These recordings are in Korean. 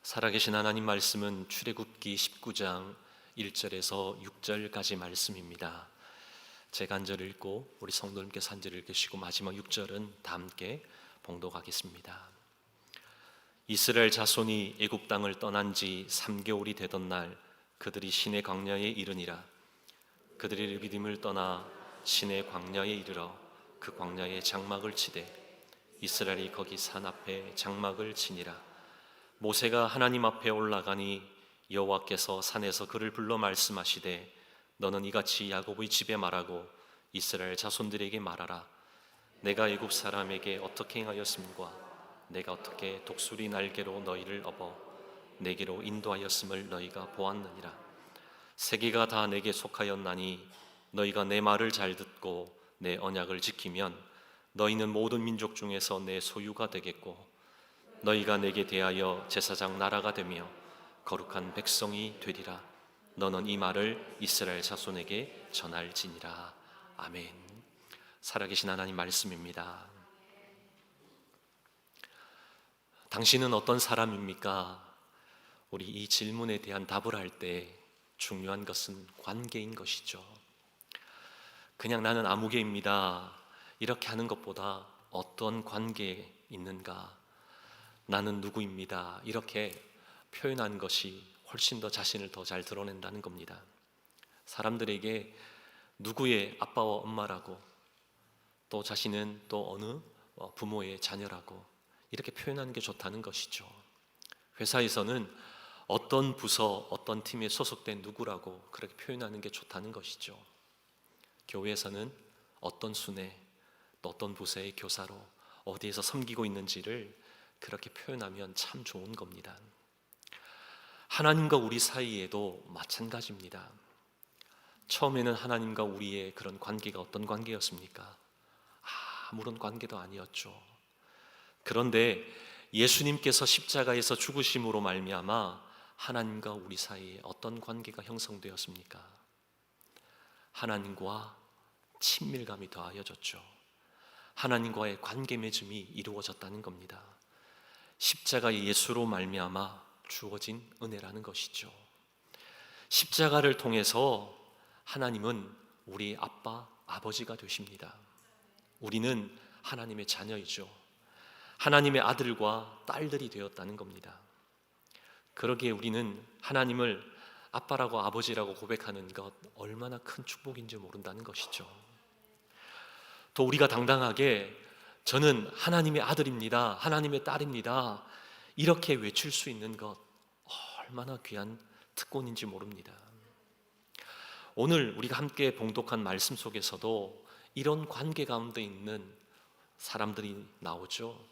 살아계신 하나님 말씀은 출애굽기 19장 1절에서 6절까지 말씀입니다. 제가 한 절 읽고 우리 성도님께서 한 절 읽으시고 마지막 6절은 다 함께 봉독하겠습니다. 이스라엘 자손이 애굽 땅을 떠난 지 3개월이 되던 날 그들이 시내 광야에 이르니라. 그들이 르비딤을 떠나 시내 광야에 이르러 그 광야에 장막을 치되 이스라엘이 거기 산 앞에 장막을 치니라. 모세가 하나님 앞에 올라가니 여호와께서 산에서 그를 불러 말씀하시되 너는 이같이 야곱의 집에 말하고 이스라엘 자손들에게 말하라. 내가 애굽 사람에게 어떻게 행하였음과 내가 어떻게 독수리 날개로 너희를 업어 내게로 인도하였음을 너희가 보았느니라. 세계가 다 내게 속하였나니 너희가 내 말을 잘 듣고 내 언약을 지키면 너희는 모든 민족 중에서 내 소유가 되겠고 너희가 내게 대하여 제사장 나라가 되며 거룩한 백성이 되리라. 너는 이 말을 이스라엘 자손에게 전할지니라. 아멘. 살아계신 하나님 말씀입니다. 당신은 어떤 사람입니까? 우리 이 질문에 대한 답을 할 때 중요한 것은 관계인 것이죠. 그냥 나는 아무개입니다 이렇게 하는 것보다 어떤 관계에 있는가, 나는 누구입니다 이렇게 표현한 것이 훨씬 더 자신을 더 잘 드러낸다는 겁니다. 사람들에게 누구의 아빠와 엄마라고, 또 자신은 또 어느 부모의 자녀라고 이렇게 표현하는 게 좋다는 것이죠. 회사에서는 어떤 부서, 어떤 팀에 소속된 누구라고 그렇게 표현하는 게 좋다는 것이죠. 교회에서는 어떤 순회, 또 어떤 부서의 교사로 어디에서 섬기고 있는지를 그렇게 표현하면 참 좋은 겁니다. 하나님과 우리 사이에도 마찬가지입니다. 처음에는 하나님과 우리의 그런 관계가 어떤 관계였습니까? 아무런 관계도 아니었죠. 그런데 예수님께서 십자가에서 죽으심으로 말미암아 하나님과 우리 사이에 어떤 관계가 형성되었습니까? 하나님과 친밀감이 더하여졌죠. 하나님과의 관계 맺음이 이루어졌다는 겁니다. 십자가의 예수로 말미암아 주어진 은혜라는 것이죠. 십자가를 통해서 하나님은 우리 아빠, 아버지가 되십니다. 우리는 하나님의 자녀이죠. 하나님의 아들과 딸들이 되었다는 겁니다. 그러기에 우리는 하나님을 아빠라고 아버지라고 고백하는 것 얼마나 큰 축복인지 모른다는 것이죠. 또 우리가 당당하게 저는 하나님의 아들입니다, 하나님의 딸입니다 이렇게 외칠 수 있는 것 얼마나 귀한 특권인지 모릅니다. 오늘 우리가 함께 봉독한 말씀 속에서도 이런 관계 가운데 있는 사람들이 나오죠.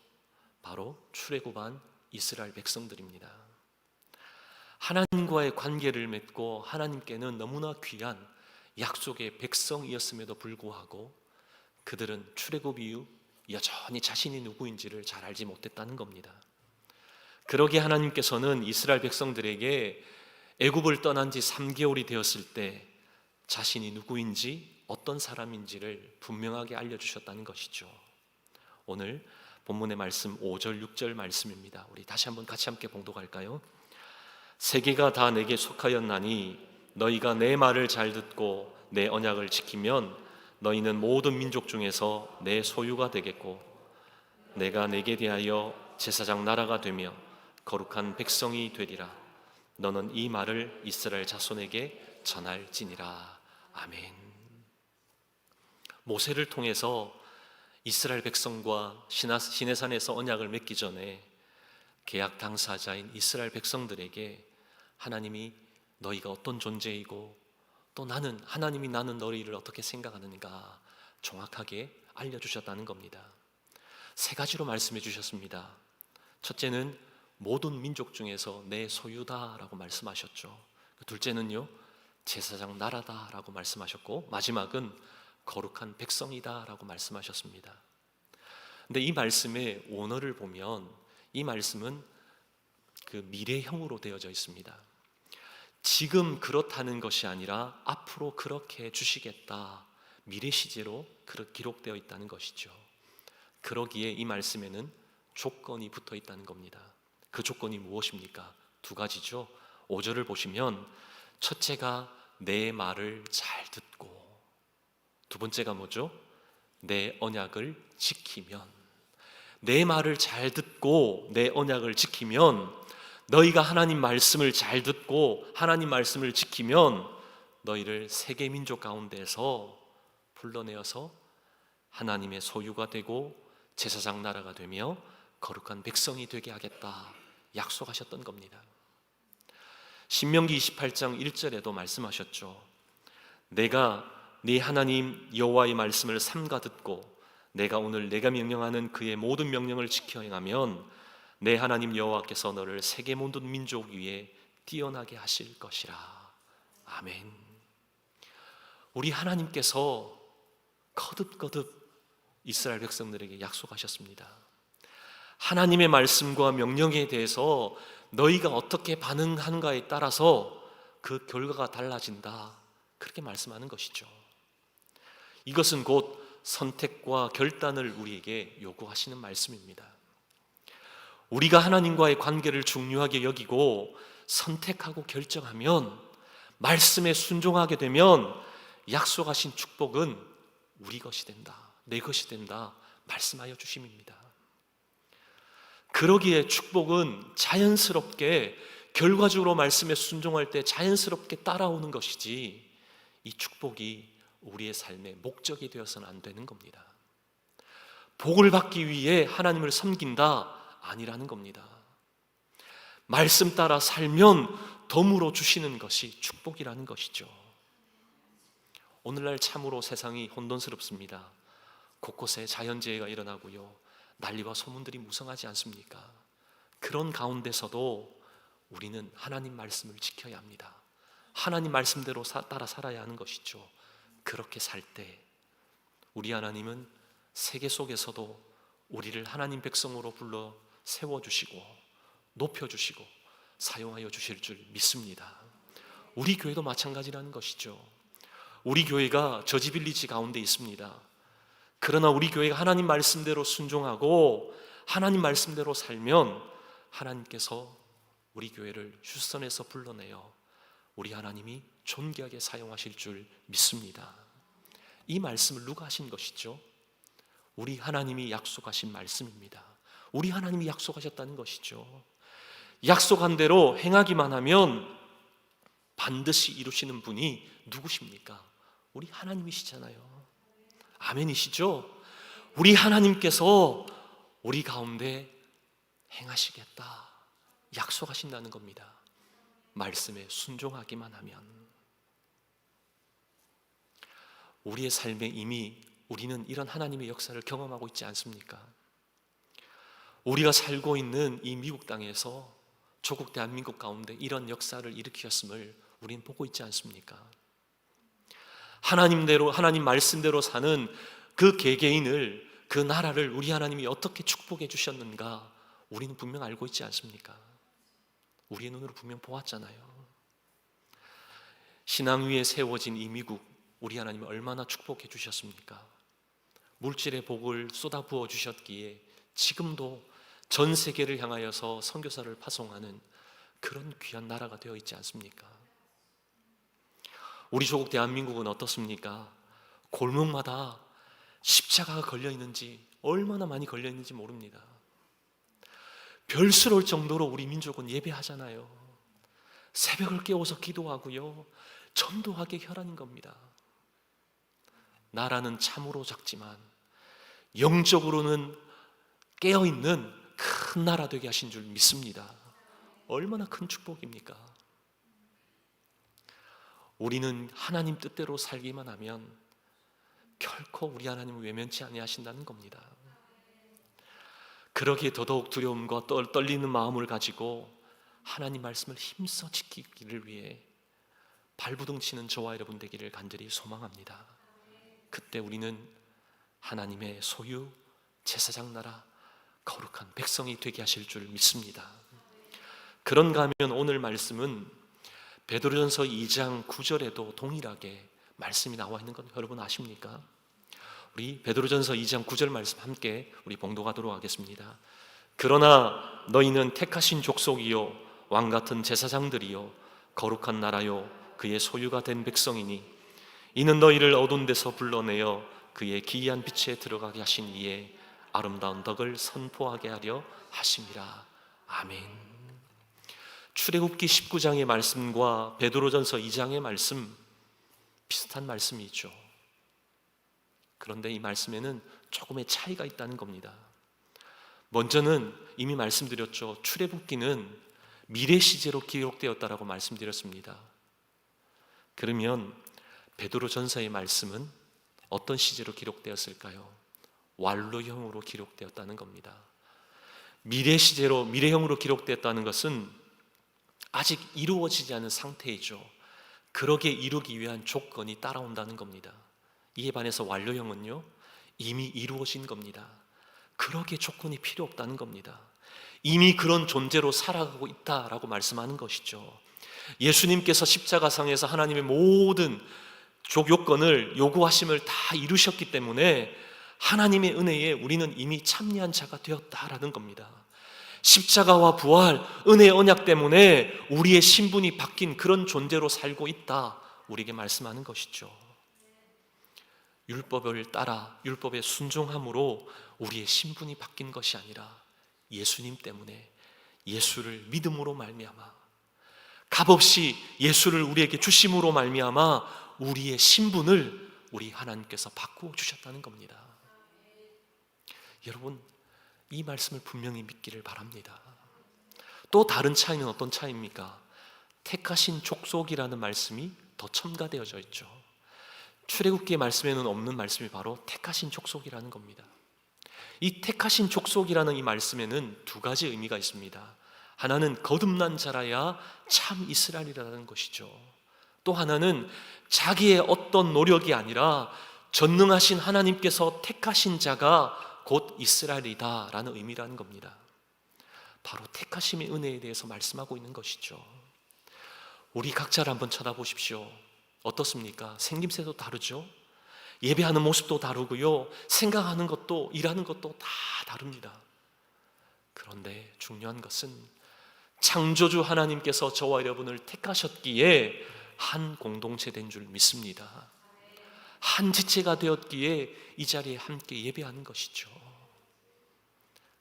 바로 출애굽한 이스라엘 백성들입니다. 하나님과의 관계를 맺고 하나님께는 너무나 귀한 약속의 백성이었음에도 불구하고 그들은 출애굽 이후 여전히 자신이 누구인지를 잘 알지 못했다는 겁니다. 그러기에 하나님께서는 이스라엘 백성들에게 애굽을 떠난 지 3개월이 되었을 때 자신이 누구인지 어떤 사람인지를 분명하게 알려주셨다는 것이죠. 오늘 본문의 말씀 5절 6절 말씀입니다. 우리 다시 한번 같이 함께 봉독할까요? 세계가 다 내게 속하였나니 너희가 내 말을 잘 듣고 내 언약을 지키면 너희는 모든 민족 중에서 내 소유가 되겠고 내가 내게 대하여 제사장 나라가 되며 거룩한 백성이 되리라. 너는 이 말을 이스라엘 자손에게 전할지니라. 아멘. 모세를 통해서 이스라엘 백성과 시내산에서 언약을 맺기 전에 계약 당사자인 이스라엘 백성들에게 하나님이 너희가 어떤 존재이고 또 하나님이 나는 너희를 어떻게 생각하는가 정확하게 알려주셨다는 겁니다. 3가지로 말씀해 주셨습니다. 첫째는 모든 민족 중에서 내 소유다라고 말씀하셨죠. 둘째는요, 제사장 나라다라고 말씀하셨고 마지막은 거룩한 백성이다라고 말씀하셨습니다. 근데 이 말씀의 원어를 보면 이 말씀은 그 미래형으로 되어져 있습니다. 지금 그렇다는 것이 아니라 앞으로 그렇게 해주시겠다, 미래 시제로 그렇게 기록되어 있다는 것이죠. 그러기에 이 말씀에는 조건이 붙어 있다는 겁니다. 그 조건이 무엇입니까? 두 가지죠. 5절을 보시면 첫째가 내 말을 잘 듣고, 두 번째가 뭐죠? 내 언약을 지키면. 내 말을 잘 듣고 내 언약을 지키면, 너희가 하나님 말씀을 잘 듣고 하나님 말씀을 지키면 너희를 세계 민족 가운데서 불러내어서 하나님의 소유가 되고 제사장 나라가 되며 거룩한 백성이 되게 하겠다 약속하셨던 겁니다. 신명기 28장 1절에도 말씀하셨죠. 내가 네 하나님 여호와의 말씀을 삼가 듣고 내가 오늘 내가 명령하는 그의 모든 명령을 지켜 행하면 내 하나님 여호와께서 너를 세계 모든 민족 위에 뛰어나게 하실 것이라. 아멘. 우리 하나님께서 거듭거듭 이스라엘 백성들에게 약속하셨습니다. 하나님의 말씀과 명령에 대해서 너희가 어떻게 반응하는가에 따라서 그 결과가 달라진다, 그렇게 말씀하는 것이죠. 이것은 곧 선택과 결단을 우리에게 요구하시는 말씀입니다. 우리가 하나님과의 관계를 중요하게 여기고 선택하고 결정하면, 말씀에 순종하게 되면 약속하신 축복은 우리 것이 된다, 내 것이 된다 말씀하여 주심입니다. 그러기에 축복은 자연스럽게, 결과적으로 말씀에 순종할 때 자연스럽게 따라오는 것이지, 이 축복이 우리의 삶의 목적이 되어서는 안 되는 겁니다. 복을 받기 위해 하나님을 섬긴다 아니라는 겁니다. 말씀 따라 살면 덤으로 주시는 것이 축복이라는 것이죠. 오늘날 참으로 세상이 혼돈스럽습니다. 곳곳에 자연재해가 일어나고요, 난리와 소문들이 무성하지 않습니까? 그런 가운데서도 우리는 하나님 말씀을 지켜야 합니다. 하나님 말씀대로 따라 살아야 하는 것이죠. 그렇게 살 때 우리 하나님은 세계 속에서도 우리를 하나님 백성으로 불러 세워주시고 높여주시고 사용하여 주실 줄 믿습니다. 우리 교회도 마찬가지라는 것이죠. 우리 교회가 저지빌리지 가운데 있습니다. 그러나 우리 교회가 하나님 말씀대로 순종하고 하나님 말씀대로 살면 하나님께서 우리 교회를 휴스턴에서 불러내어 우리 하나님이 존귀하게 사용하실 줄 믿습니다. 이 말씀을 누가 하신 것이죠? 우리 하나님이 약속하신 말씀입니다. 우리 하나님이 약속하셨다는 것이죠. 약속한 대로 행하기만 하면 반드시 이루시는 분이 누구십니까? 우리 하나님이시잖아요. 아멘이시죠? 우리 하나님께서 우리 가운데 행하시겠다 약속하신다는 겁니다. 말씀에 순종하기만 하면. 우리의 삶에 이미 우리는 이런 하나님의 역사를 경험하고 있지 않습니까? 우리가 살고 있는 이 미국 땅에서 조국 대한민국 가운데 이런 역사를 일으키셨음을 우리는 보고 있지 않습니까? 하나님대로, 하나님 말씀대로 사는 그 개개인을, 그 나라를 우리 하나님이 어떻게 축복해 주셨는가 우리는 분명 알고 있지 않습니까? 우리의 눈으로 분명 보았잖아요. 신앙 위에 세워진 이 미국, 우리 하나님이 얼마나 축복해 주셨습니까? 물질의 복을 쏟아 부어 주셨기에 지금도 전 세계를 향하여서 선교사를 파송하는 그런 귀한 나라가 되어 있지 않습니까? 우리 조국 대한민국은 어떻습니까? 골목마다 십자가가 걸려 있는지, 얼마나 많이 걸려 있는지 모릅니다. 별스러울 정도로 우리 민족은 예배하잖아요. 새벽을 깨워서 기도하고요, 전도하게 혈안인 겁니다. 나라는 참으로 작지만 영적으로는 깨어있는 큰 나라 되게 하신 줄 믿습니다. 얼마나 큰 축복입니까? 우리는 하나님 뜻대로 살기만 하면 결코 우리 하나님을 외면치 아니하신다는 겁니다. 그러기에 더더욱 두려움과 떨리는 마음을 가지고 하나님 말씀을 힘써 지키기를 위해 발부둥 치는 저와 여러분 되기를 간절히 소망합니다. 그때 우리는 하나님의 소유, 제사장 나라, 거룩한 백성이 되게 하실 줄 믿습니다. 그런가 하면 오늘 말씀은 베드로전서 2장 9절에도 동일하게 말씀이 나와 있는 건 여러분 아십니까? 우리 베드로전서 2장 9절 말씀 함께 우리 봉독하도록 하겠습니다. 그러나 너희는 택하신 족속이요 왕같은 제사장들이요 거룩한 나라요 그의 소유가 된 백성이니 이는 너희를 어두운 데서 불러내어 그의 기이한 빛에 들어가게 하신 이의 아름다운 덕을 선포하게 하려 하심이라. 아멘. 출애굽기 19장의 말씀과 베드로전서 2장의 말씀 비슷한 말씀이죠. 그런데 이 말씀에는 조금의 차이가 있다는 겁니다. 먼저는 이미 말씀드렸죠. 출애굽기는 미래 시제로 기록되었다라고 말씀드렸습니다. 그러면 베드로전서의 말씀은 어떤 시제로 기록되었을까요? 완료형으로 기록되었다는 겁니다. 미래 시제로, 미래형으로 기록되었다는 것은 아직 이루어지지 않은 상태이죠. 그러게 이루기 위한 조건이 따라온다는 겁니다. 이에 반해서 완료형은요, 이미 이루어진 겁니다. 그러게 조건이 필요 없다는 겁니다. 이미 그런 존재로 살아가고 있다라고 말씀하는 것이죠. 예수님께서 십자가상에서 하나님의 모든 요건을 요구하심을 다 이루셨기 때문에 하나님의 은혜에 우리는 이미 참여한 자가 되었다라는 겁니다. 십자가와 부활, 은혜의 언약 때문에 우리의 신분이 바뀐 그런 존재로 살고 있다, 우리에게 말씀하는 것이죠. 율법을 따라 율법에 순종함으로 우리의 신분이 바뀐 것이 아니라 예수님 때문에, 예수를 믿음으로 말미암아, 값없이 예수를 우리에게 주심으로 말미암아 우리의 신분을 우리 하나님께서 바꾸어 주셨다는 겁니다. 여러분, 이 말씀을 분명히 믿기를 바랍니다. 또 다른 차이는 어떤 차이입니까? 택하신 족속이라는 말씀이 더 첨가되어져 있죠. 출애굽기의 말씀에는 없는 말씀이 바로 택하신 족속이라는 겁니다. 이 택하신 족속이라는 이 말씀에는 두 가지 의미가 있습니다. 하나는 거듭난 자라야 참 이스라엘이라는 것이죠. 또 하나는 자기의 어떤 노력이 아니라 전능하신 하나님께서 택하신 자가 곧 이스라엘이다라는 의미라는 겁니다. 바로 택하심의 은혜에 대해서 말씀하고 있는 것이죠. 우리 각자를 한번 쳐다보십시오. 어떻습니까? 생김새도 다르죠? 예배하는 모습도 다르고요, 생각하는 것도, 일하는 것도 다 다릅니다. 그런데 중요한 것은 창조주 하나님께서 저와 여러분을 택하셨기에 한 공동체 된 줄 믿습니다. 한 지체가 되었기에 이 자리에 함께 예배하는 것이죠.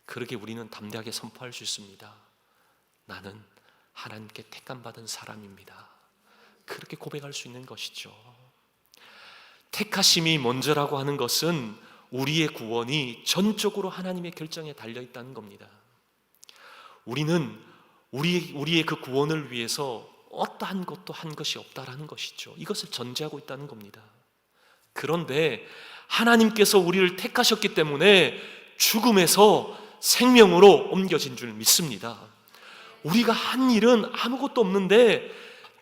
그러게 우리는 담대하게 선포할 수 있습니다. 나는 하나님께 택함받은 사람입니다. 그렇게 고백할 수 있는 것이죠. 택하심이 먼저라고 하는 것은 우리의 구원이 전적으로 하나님의 결정에 달려있다는 겁니다. 우리는 우리의 그 구원을 위해서 어떠한 것도 한 것이 없다라는 것이죠. 이것을 전제하고 있다는 겁니다. 그런데 하나님께서 우리를 택하셨기 때문에 죽음에서 생명으로 옮겨진 줄 믿습니다. 우리가 한 일은 아무것도 없는데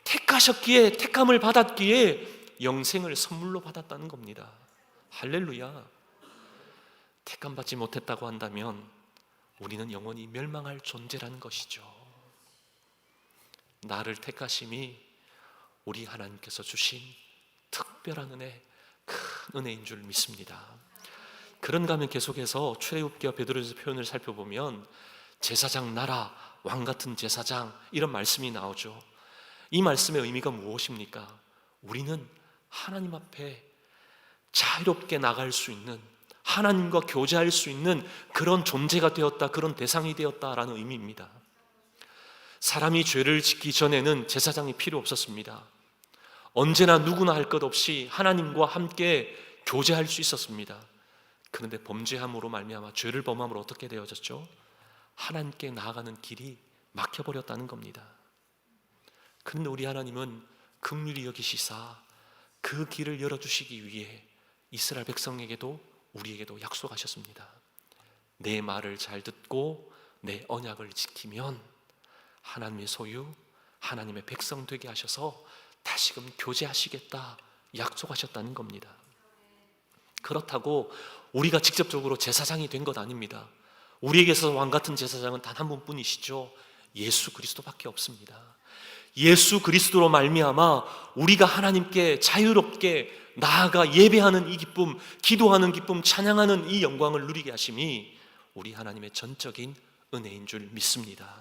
택하셨기에, 택함을 받았기에 영생을 선물로 받았다는 겁니다. 할렐루야. 택함 받지 못했다고 한다면 우리는 영원히 멸망할 존재라는 것이죠. 나를 택하심이 우리 하나님께서 주신 특별한 은혜, 큰 은혜인 줄 믿습니다. 그런가 하면 계속해서 출애굽기와 베드로전서 표현을 살펴보면 제사장 나라, 왕같은 제사장, 이런 말씀이 나오죠. 이 말씀의 의미가 무엇입니까? 우리는 하나님 앞에 자유롭게 나갈 수 있는, 하나님과 교제할 수 있는 그런 존재가 되었다, 그런 대상이 되었다라는 의미입니다. 사람이 죄를 짓기 전에는 제사장이 필요 없었습니다. 언제나 누구나 할 것 없이 하나님과 함께 교제할 수 있었습니다. 그런데 범죄함으로 말미암아 죄를 범함으로 어떻게 되어졌죠? 하나님께 나아가는 길이 막혀버렸다는 겁니다. 그런데 우리 하나님은 긍휼히 여기시사 그 길을 열어주시기 위해 이스라엘 백성에게도 우리에게도 약속하셨습니다. 내 말을 잘 듣고 내 언약을 지키면 하나님의 소유, 하나님의 백성 되게 하셔서 다시금 교제하시겠다 약속하셨다는 겁니다. 그렇다고 우리가 직접적으로 제사장이 된 것 아닙니다. 우리에게서 왕같은 제사장은 단 한 분뿐이시죠. 예수 그리스도밖에 없습니다. 예수 그리스도로 말미암아 우리가 하나님께 자유롭게 나아가 예배하는 이 기쁨, 기도하는 기쁨, 찬양하는 이 영광을 누리게 하심이 우리 하나님의 전적인 은혜인 줄 믿습니다.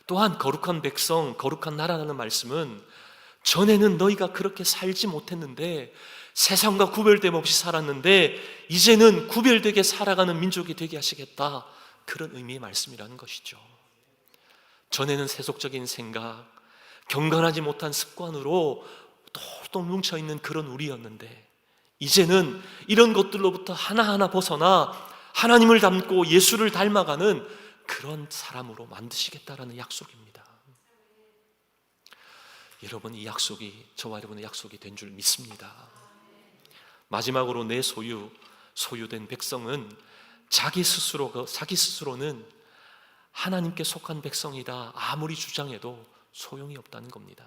또한 거룩한 백성, 거룩한 나라라는 말씀은 전에는 너희가 그렇게 살지 못했는데 세상과 구별됨 없이 살았는데 이제는 구별되게 살아가는 민족이 되게 하시겠다, 그런 의미의 말씀이라는 것이죠. 전에는 세속적인 생각, 경건하지 못한 습관으로 똘똘 뭉쳐있는 그런 우리였는데 이제는 이런 것들로부터 하나하나 벗어나 하나님을 닮고 예수를 닮아가는 그런 사람으로 만드시겠다라는 약속입니다. 여러분, 이 약속이 저와 여러분의 약속이 된 줄 믿습니다. 마지막으로 내 소유된 백성은 자기 스스로는 하나님께 속한 백성이다 아무리 주장해도 소용이 없다는 겁니다.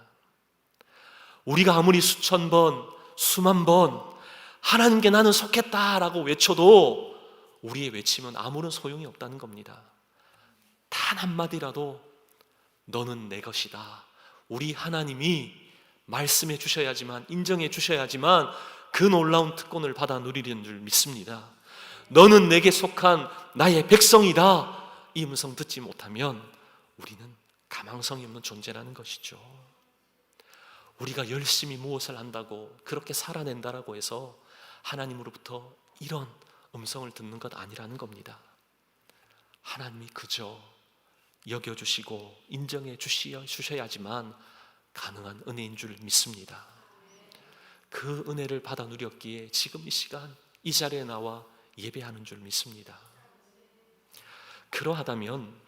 우리가 아무리 수천 번, 수만 번 하나님께 나는 속했다라고 외쳐도 우리의 외침은 아무런 소용이 없다는 겁니다. 단 한마디라도 너는 내 것이다, 우리 하나님이 말씀해 주셔야지만, 인정해 주셔야지만 그 놀라운 특권을 받아 누리는 줄 믿습니다. 너는 내게 속한 나의 백성이다, 이 음성 듣지 못하면 우리는 가망성이 없는 존재라는 것이죠. 우리가 열심히 무엇을 한다고, 그렇게 살아낸다라고 해서 하나님으로부터 이런 음성을 듣는 것 아니라는 겁니다. 하나님이 그저 여겨주시고 인정해 주셔야지만 가능한 은혜인 줄 믿습니다. 그 은혜를 받아 누렸기에 지금 이 시간 이 자리에 나와 예배하는 줄 믿습니다. 그러하다면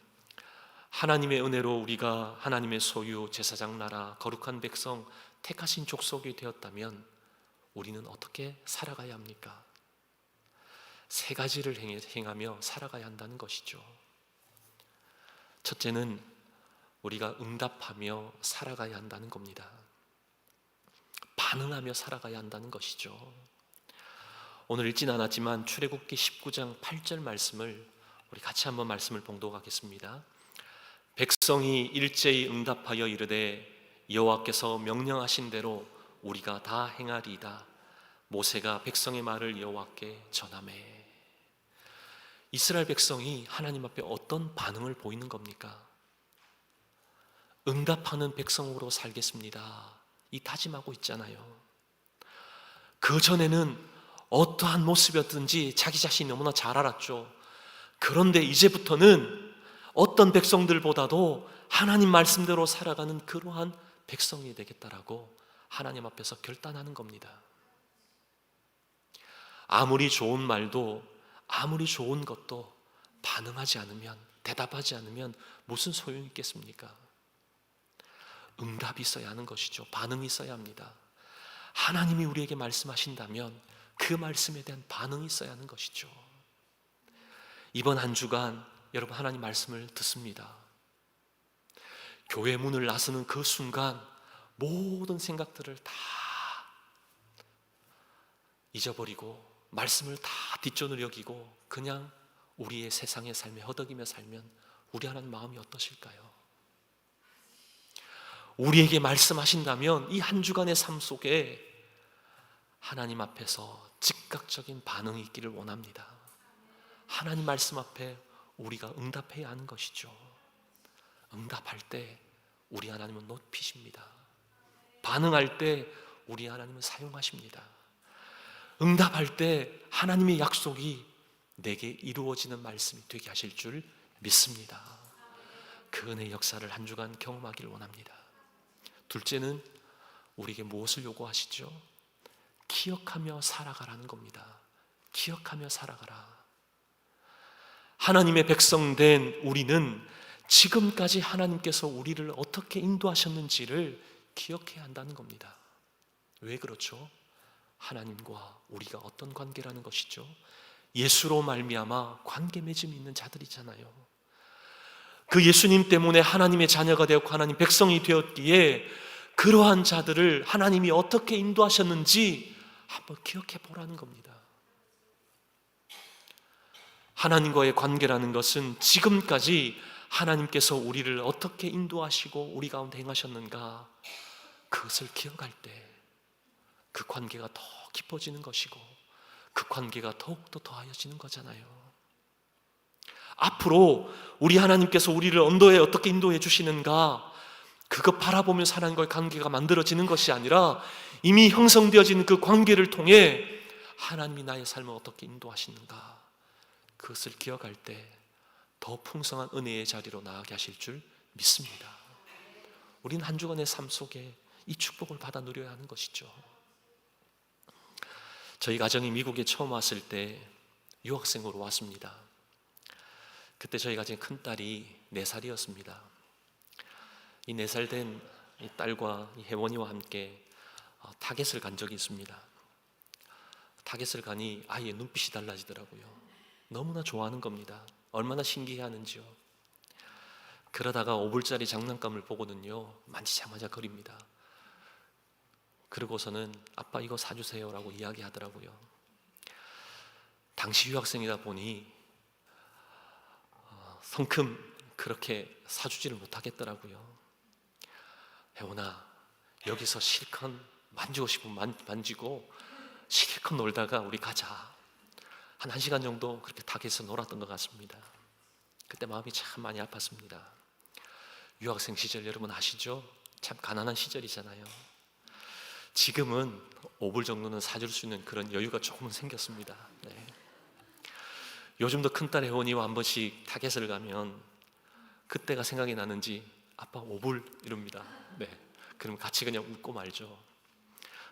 하나님의 은혜로 우리가 하나님의 소유, 제사장 나라, 거룩한 백성, 택하신 족속이 되었다면 우리는 어떻게 살아가야 합니까? 세 가지를 행하며 살아가야 한다는 것이죠. 첫째는 우리가 응답하며 살아가야 한다는 겁니다. 반응하며 살아가야 한다는 것이죠. 오늘 읽진 않았지만 출애굽기 19장 8절 말씀을 우리 같이 한번 말씀을 봉독하겠습니다. 백성이 일제히 응답하여 이르되 여호와께서 명령하신 대로 우리가 다 행하리이다. 모세가 백성의 말을 여호와께 전하매. 이스라엘 백성이 하나님 앞에 어떤 반응을 보이는 겁니까? 응답하는 백성으로 살겠습니다, 이 다짐하고 있잖아요. 그 전에는 어떠한 모습이었든지 자기 자신이 너무나 잘 알았죠. 그런데 이제부터는 어떤 백성들보다도 하나님 말씀대로 살아가는 그러한 백성이 되겠다라고 하나님 앞에서 결단하는 겁니다. 아무리 좋은 말도, 아무리 좋은 것도 반응하지 않으면, 대답하지 않으면 무슨 소용이 있겠습니까? 응답이 있어야 하는 것이죠. 반응이 있어야 합니다. 하나님이 우리에게 말씀하신다면 그 말씀에 대한 반응이 있어야 하는 것이죠. 이번 한 주간 여러분 하나님 말씀을 듣습니다. 교회 문을 나서는 그 순간 모든 생각들을 다 잊어버리고 말씀을 다 뒷전으로 여기고 그냥 우리의 세상의 삶에 허덕이며 살면 우리 하나님 마음이 어떠실까요? 우리에게 말씀하신다면 이 한 주간의 삶 속에 하나님 앞에서 즉각적인 반응이 있기를 원합니다. 하나님 말씀 앞에 우리가 응답해야 하는 것이죠. 응답할 때 우리 하나님은 높이십니다. 반응할 때 우리 하나님은 사용하십니다. 응답할 때 하나님의 약속이 내게 이루어지는 말씀이 되게 하실 줄 믿습니다. 그 은혜의 역사를 한 주간 경험하기를 원합니다. 둘째는 우리에게 무엇을 요구하시죠? 기억하며 살아가라는 겁니다. 기억하며 살아가라. 하나님의 백성된 우리는 지금까지 하나님께서 우리를 어떻게 인도하셨는지를 기억해야 한다는 겁니다. 왜 그렇죠? 하나님과 우리가 어떤 관계라는 것이죠. 예수로 말미암아 관계 맺음이 있는 자들이잖아요. 그 예수님 때문에 하나님의 자녀가 되었고 하나님 백성이 되었기에 그러한 자들을 하나님이 어떻게 인도하셨는지 한번 기억해 보라는 겁니다. 하나님과의 관계라는 것은 지금까지 하나님께서 우리를 어떻게 인도하시고 우리 가운데 행하셨는가, 그것을 기억할 때 그 관계가 더 깊어지는 것이고 그 관계가 더욱더 더하여지는 거잖아요. 앞으로 우리 하나님께서 우리를 언도에 어떻게 인도해 주시는가, 그것 바라보면서 하나님과의 관계가 만들어지는 것이 아니라 이미 형성되어진 그 관계를 통해 하나님이 나의 삶을 어떻게 인도하시는가, 그것을 기억할 때 더 풍성한 은혜의 자리로 나아가게 하실 줄 믿습니다. 우리는 한 주간의 삶 속에 이 축복을 받아 누려야 하는 것이죠. 저희 가정이 미국에 처음 왔을 때 유학생으로 왔습니다. 그때 저희 가정의 큰딸이 4살이었습니다. 이 4살 된 이 딸과 이 혜원이와 함께 타겟을 간 적이 있습니다. 타겟을 가니 아이의 눈빛이 달라지더라고요. 너무나 좋아하는 겁니다. 얼마나 신기해하는지요. 그러다가 5불짜리 장난감을 보고는요, 만지작만지작 거립니다. 그러고서는 아빠 이거 사주세요 라고 이야기하더라고요. 당시 유학생이다 보니 성큼 그렇게 사주지를 못하겠더라고요. 혜원아, 여기서 실컷 만지고 싶으면 만지고 실컷 놀다가 우리 가자. 한 1시간 정도 그렇게 타겟에서 놀았던 것 같습니다. 그때 마음이 참 많이 아팠습니다. 유학생 시절 여러분 아시죠? 참 가난한 시절이잖아요. 지금은 5불 정도는 사줄 수 있는 그런 여유가 조금은 생겼습니다. 네. 요즘도 큰딸 혜원이와 한 번씩 타겟을 가면 그때가 생각이 나는지 아빠 5불 이럽니다. 네. 그럼 같이 그냥 웃고 말죠.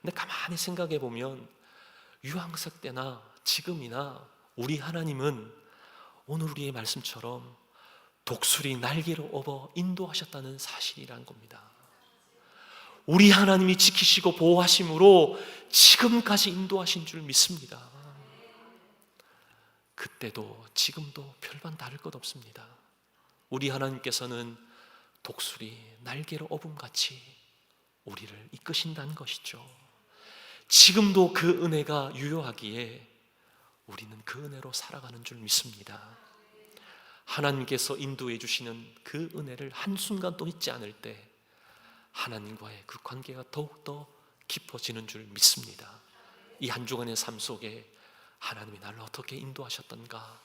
근데 가만히 생각해 보면 유황석 때나 지금이나 우리 하나님은 오늘 우리의 말씀처럼 독수리 날개로 업어 인도하셨다는 사실이라는 겁니다. 우리 하나님이 지키시고 보호하심으로 지금까지 인도하신 줄 믿습니다. 그때도 지금도 별반 다를 것 없습니다. 우리 하나님께서는 독수리 날개로 업음같이 우리를 이끄신다는 것이죠. 지금도 그 은혜가 유효하기에 우리는 그 은혜로 살아가는 줄 믿습니다. 하나님께서 인도해 주시는 그 은혜를 한순간도 잊지 않을 때 하나님과의 그 관계가 더욱더 깊어지는 줄 믿습니다. 이 한 주간의 삶 속에 하나님이 나를 어떻게 인도하셨던가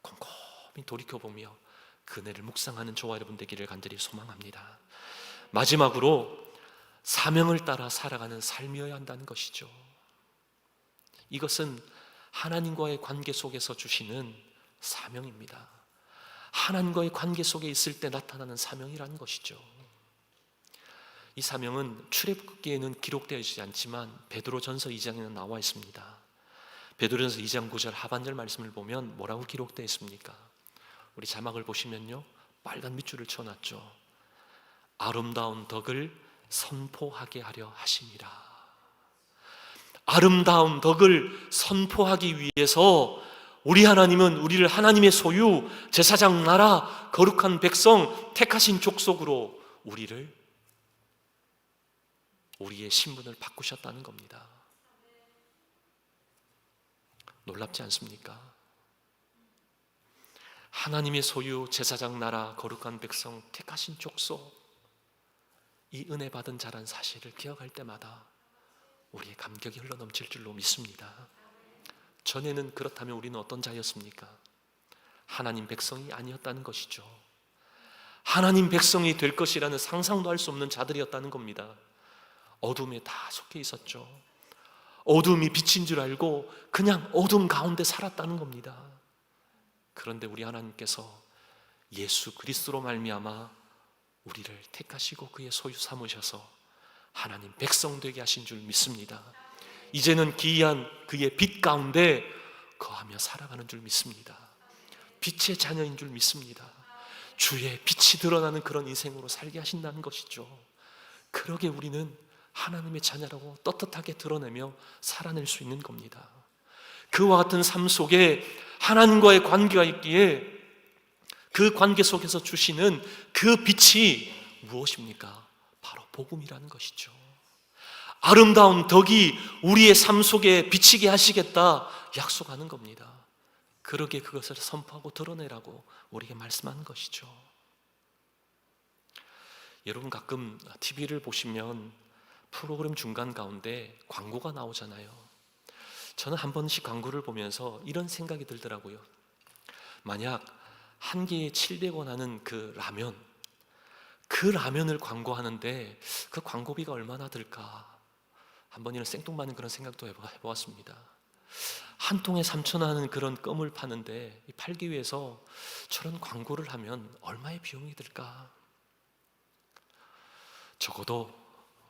곰곰이 돌이켜보며 그 은혜를 묵상하는 저와 여러분 되기를 간절히 소망합니다. 마지막으로 사명을 따라 살아가는 삶이어야 한다는 것이죠. 이것은 하나님과의 관계 속에서 주시는 사명입니다. 하나님과의 관계 속에 있을 때 나타나는 사명이라는 것이죠. 이 사명은 출애굽기에는 기록되어 있지 않지만 베드로전서 2장에는 나와 있습니다. 베드로전서 2장 9절 하반절 말씀을 보면 뭐라고 기록되어 있습니까? 우리 자막을 보시면요, 빨간 밑줄을 쳐놨죠. 아름다운 덕을 선포하게 하려 하심이라. 아름다운 덕을 선포하기 위해서 우리 하나님은 우리를 하나님의 소유, 제사장 나라, 거룩한 백성, 택하신 족속으로 우리의 신분을 바꾸셨다는 겁니다. 놀랍지 않습니까? 하나님의 소유, 제사장 나라, 거룩한 백성, 택하신 족속, 이 은혜 받은 자란 사실을 기억할 때마다 우리의 감격이 흘러넘칠 줄로 믿습니다. 전에는 그렇다면 우리는 어떤 자였습니까? 하나님 백성이 아니었다는 것이죠. 하나님 백성이 될 것이라는 상상도 할 수 없는 자들이었다는 겁니다. 어둠에 다 속해 있었죠. 어둠이 빛인 줄 알고 그냥 어둠 가운데 살았다는 겁니다. 그런데 우리 하나님께서 예수 그리스도로 말미암아 우리를 택하시고 그의 소유 삼으셔서 하나님 백성 되게 하신 줄 믿습니다. 이제는 기이한 그의 빛 가운데 거하며 살아가는 줄 믿습니다. 빛의 자녀인 줄 믿습니다. 주의 빛이 드러나는 그런 인생으로 살게 하신다는 것이죠. 그러게 우리는 하나님의 자녀라고 떳떳하게 드러내며 살아낼 수 있는 겁니다. 그와 같은 삶 속에 하나님과의 관계가 있기에 그 관계 속에서 주시는 그 빛이 무엇입니까? 바로 복음이라는 것이죠. 아름다운 덕이 우리의 삶 속에 비치게 하시겠다 약속하는 겁니다. 그러게 그것을 선포하고 드러내라고 우리에게 말씀하는 것이죠. 여러분 가끔 TV를 보시면 프로그램 중간 가운데 광고가 나오잖아요. 저는 한 번씩 광고를 보면서 이런 생각이 들더라고요. 만약 한 개에 700원 하는 그 라면을 광고하는데 그 광고비가 얼마나 들까? 한번 이런 생뚱맞은 그런 생각도 해보았습니다. 한 통에 3,000원 하는 그런 껌을 파는데 팔기 위해서 저런 광고를 하면 얼마의 비용이 들까? 적어도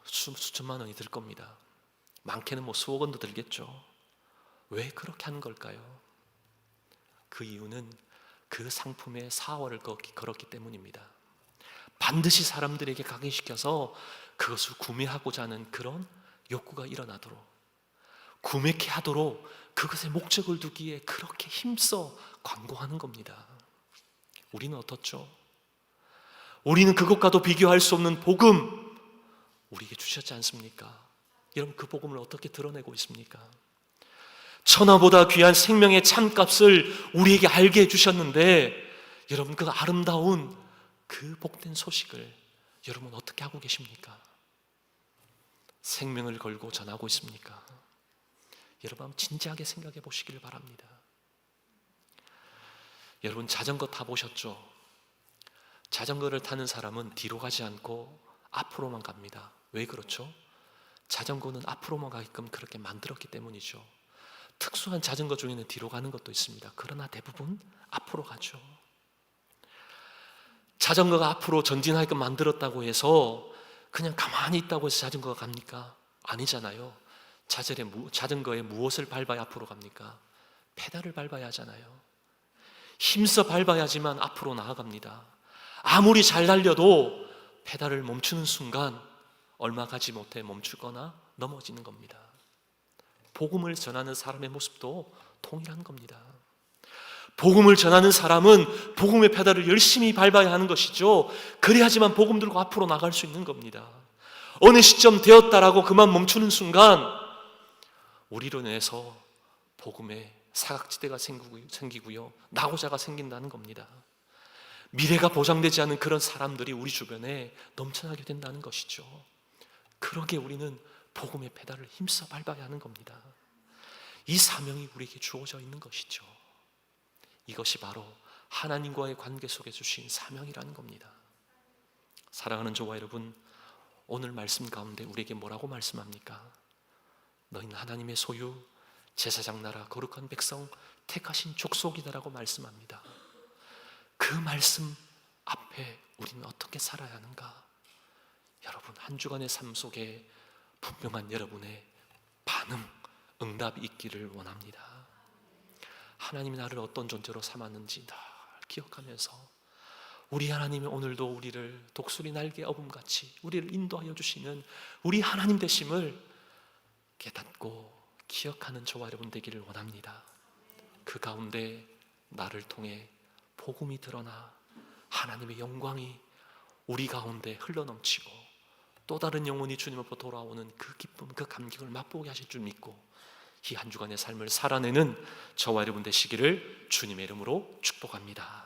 수천만 원이 들 겁니다. 많게는 뭐 수억 원도 들겠죠. 왜 그렇게 하는 걸까요? 그 이유는 그 상품의 사활을 걸었기 때문입니다. 반드시 사람들에게 각인시켜서 그것을 구매하고자 하는 그런 욕구가 일어나도록, 구매케 하도록 그것에 목적을 두기에 그렇게 힘써 광고하는 겁니다. 우리는 어떻죠? 우리는 그것과도 비교할 수 없는 복음 우리에게 주셨지 않습니까? 여러분, 그 복음을 어떻게 드러내고 있습니까? 천하보다 귀한 생명의 참값을 우리에게 알게 해주셨는데, 여러분, 그 아름다운 그 복된 소식을 여러분 어떻게 하고 계십니까? 생명을 걸고 전하고 있습니까? 여러분, 한번 진지하게 생각해 보시길 바랍니다. 여러분, 자전거 타보셨죠? 자전거를 타는 사람은 뒤로 가지 않고 앞으로만 갑니다. 왜 그렇죠? 자전거는 앞으로만 가게끔 그렇게 만들었기 때문이죠. 특수한 자전거 중에는 뒤로 가는 것도 있습니다. 그러나 대부분 앞으로 가죠. 자전거가 앞으로 전진하게끔 만들었다고 해서 그냥 가만히 있다고 해서 자전거가 갑니까? 아니잖아요. 자전거에 무엇을 밟아야 앞으로 갑니까? 페달을 밟아야 하잖아요. 힘써 밟아야지만 앞으로 나아갑니다. 아무리 잘 달려도 페달을 멈추는 순간 얼마 가지 못해 멈추거나 넘어지는 겁니다. 복음을 전하는 사람의 모습도 동일한 겁니다. 복음을 전하는 사람은 복음의 페달을 열심히 밟아야 하는 것이죠. 그래야지만 복음 들고 앞으로 나갈 수 있는 겁니다. 어느 시점 되었다라고 그만 멈추는 순간 우리로 인해서 복음의 사각지대가 생기고요, 낙오자가 생긴다는 겁니다. 미래가 보장되지 않은 그런 사람들이 우리 주변에 넘쳐나게 된다는 것이죠. 그러기에 우리는 복음의 페달을 힘써 밟아야 하는 겁니다. 이 사명이 우리에게 주어져 있는 것이죠. 이것이 바로 하나님과의 관계 속에 주신 사명이라는 겁니다. 사랑하는 저와 여러분, 오늘 말씀 가운데 우리에게 뭐라고 말씀합니까? 너희는 하나님의 소유, 제사장 나라, 거룩한 백성, 택하신 족속이다라고 말씀합니다. 그 말씀 앞에 우리는 어떻게 살아야 하는가? 여러분, 한 주간의 삶 속에 분명한 여러분의 반응, 응답이 있기를 원합니다. 하나님이 나를 어떤 존재로 삼았는지 늘 기억하면서 우리 하나님이 오늘도 우리를 독수리 날개 어음같이 우리를 인도하여 주시는 우리 하나님 되심을 깨닫고 기억하는 저와 여러분 되기를 원합니다. 그 가운데 나를 통해 복음이 드러나 하나님의 영광이 우리 가운데 흘러넘치고 또 다른 영혼이 주님 앞으로 돌아오는 그 기쁨, 그 감격을 맛보게 하실 줄 믿고 이 한 주간의 삶을 살아내는 저와 여러분 되시기를 주님의 이름으로 축복합니다.